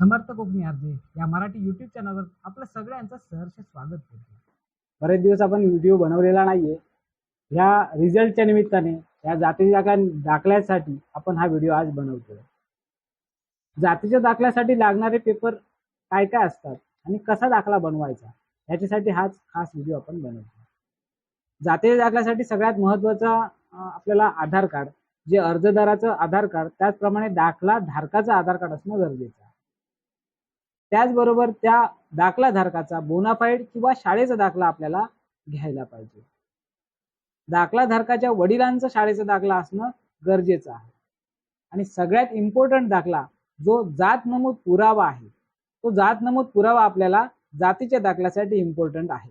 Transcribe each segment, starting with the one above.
समर्थ कोकणी अर्जे या मराठी युट्यूब चॅनलवर आपलं सगळ्यांचं सहर्ष स्वागत करतो। बरेच दिवस आपण व्हिडिओ बनवलेला नाहीये। ह्या रिझल्टच्या निमित्ताने या जातीच्या दाखल्यासाठी आपण हा व्हिडिओ आज बनवतोय। जातीच्या दाखल्यासाठी लागणारे पेपर काय काय असतात आणि कसा दाखला बनवायचा याच्यासाठी हाच खास व्हिडिओ आपण बनवतो। जातीच्या दाखल्यासाठी सगळ्यात महत्त्वाचा आपल्याला आधार कार्ड, जे अर्जदाराचं आधार कार्ड त्याचप्रमाणे दाखला धारकाचं आधार कार्ड असणं गरजेचं आहे। त्याचबरोबर त्या दाखला धारकाचा बोनाफाईड किंवा शाळेचा दाखला आपल्याला घ्यायला पाहिजे। दाखला धारकाच्या वडिलांचा शाळेचा दाखला असणं गरजेचं आहे। आणि सगळ्यात इम्पॉर्टंट दाखला जो जात नमूद पुरावा आहे, तो जात नमूद पुरावा आपल्याला जातीच्या दाखल्यासाठी इम्पॉर्टंट आहे।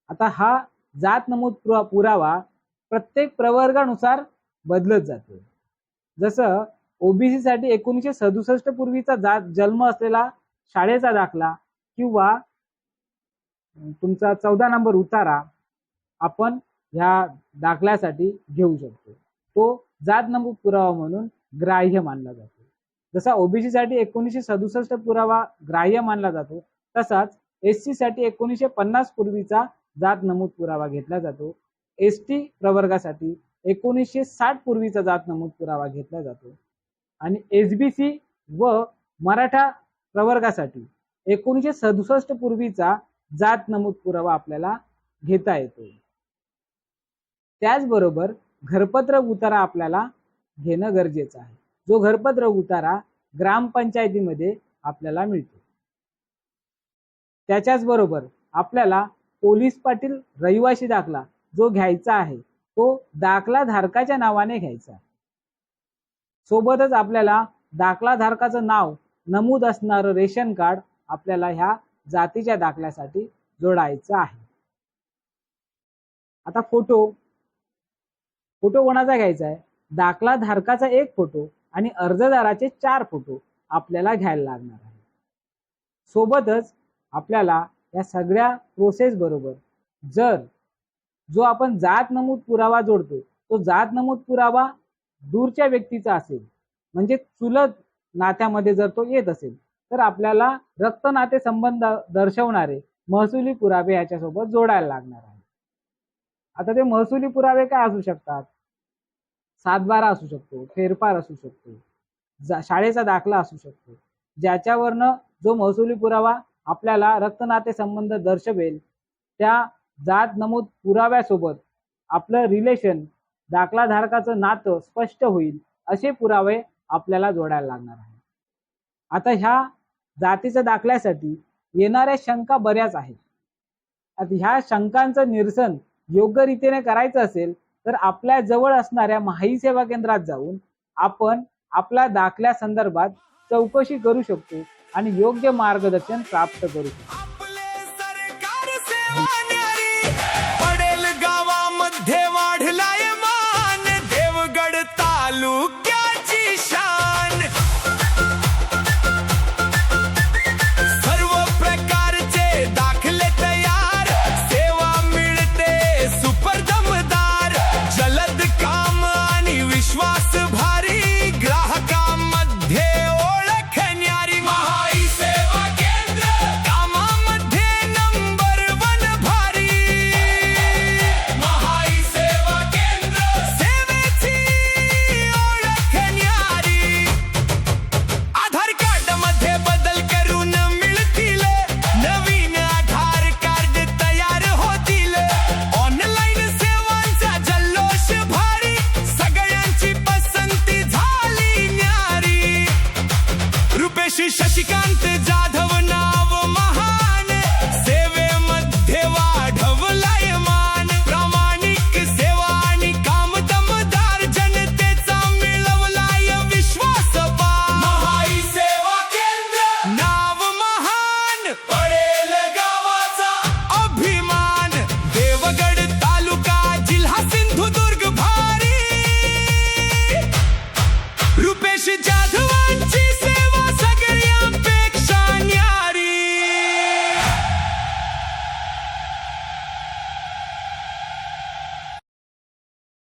आता हा जात नमूद पुरावा प्रत्येक प्रवर्गानुसार बदलत जातो। जसं ओबीसी साठी 1967 पूर्वीचा जन्म असलेला शाळेचा दाखला किंवा तुमचा 14 नंबर उतारा आपण ह्या दाखल्यासाठी घेऊ शकतो। तो जात नमूद पुरावा म्हणून ग्राह्य मानला जातो। जसा ओबीसी साठी 1967 पुरावा ग्राह्य मानला जातो, तसाच एससी साठी 1950 पूर्वीचा जात नमूद पुरावा घेतला जातो। एसटी प्रवर्गासाठी 1960 पूर्वीचा जात नमूद पुरावा घेतला जातो। आणि एसबीसी व मराठा प्रवर्गासाठी 1967 पूर्वीचा जात नमूद पुरावा आपल्याला घेता येतो। त्याचबरोबर घरपत्र उतारा आपल्याला घेणं गरजेचं आहे, जो घरपत्र उतारा ग्रामपंचायतीमध्ये आपल्याला मिळतो। त्याच्याच बरोबर आपल्याला पोलीस पाटील रहिवासी दाखला जो घ्यायचा आहे, तो दाखला धारकाच्या नावाने घ्यायचा आहे। सोबतच आपल्याला दाखला धारकाचं नाव नमूद असणारं रेशन कार्ड आपल्याला ह्या जातीच्या दाखल्यासाठी जोडायचं आहे। आता फोटो कोणाचा घ्यायचा आहे? दाखला धारकाचा 1 फोटो आणि अर्जदाराचे 4 फोटो आपल्याला घ्यायला लागणार आहे। सोबतच आपल्याला या सगळ्या प्रोसेस बरोबर जो आपण जात नमूद पुरावा जोडतो, तो जात नमूद पुरावा दूरच्या व्यक्तीचा असेल, म्हणजे चुलत नात्यामध्ये जर तो येत असेल, तर आपल्याला रक्त नाते संबंध दर्शवणारे महसुली पुरावे याच्यासोबत जोडायला लागणार आहे। आता ते महसुली पुरावे काय असू शकतात? सातबारा असू शकतो, फेरफार असू शकतो, शाळेचा दाखला असू शकतो, ज्याच्यावरनं जो महसुली पुरावा आपल्याला रक्त नाते संबंध दर्शवेल, त्या जात नमूद पुराव्यासोबत आपलं रिलेशन, दाखला धारकाचं नातं स्पष्ट होईल, असे पुरावे आपल्याला जोडायला लागणार आहे। आता ह्या जातीच्या दाखल्यासाठी येणाऱ्या शंका बऱ्याच आहेत। आता ह्या शंकांचं निरसन योग्य रीतीने करायचं असेल तर आपल्या जवळ असणाऱ्या माहिती सेवा केंद्रात जाऊन आपण आपल्या दाखल्या संदर्भात चौकशी करू शकतो आणि योग्य मार्गदर्शन प्राप्त करू शकतो।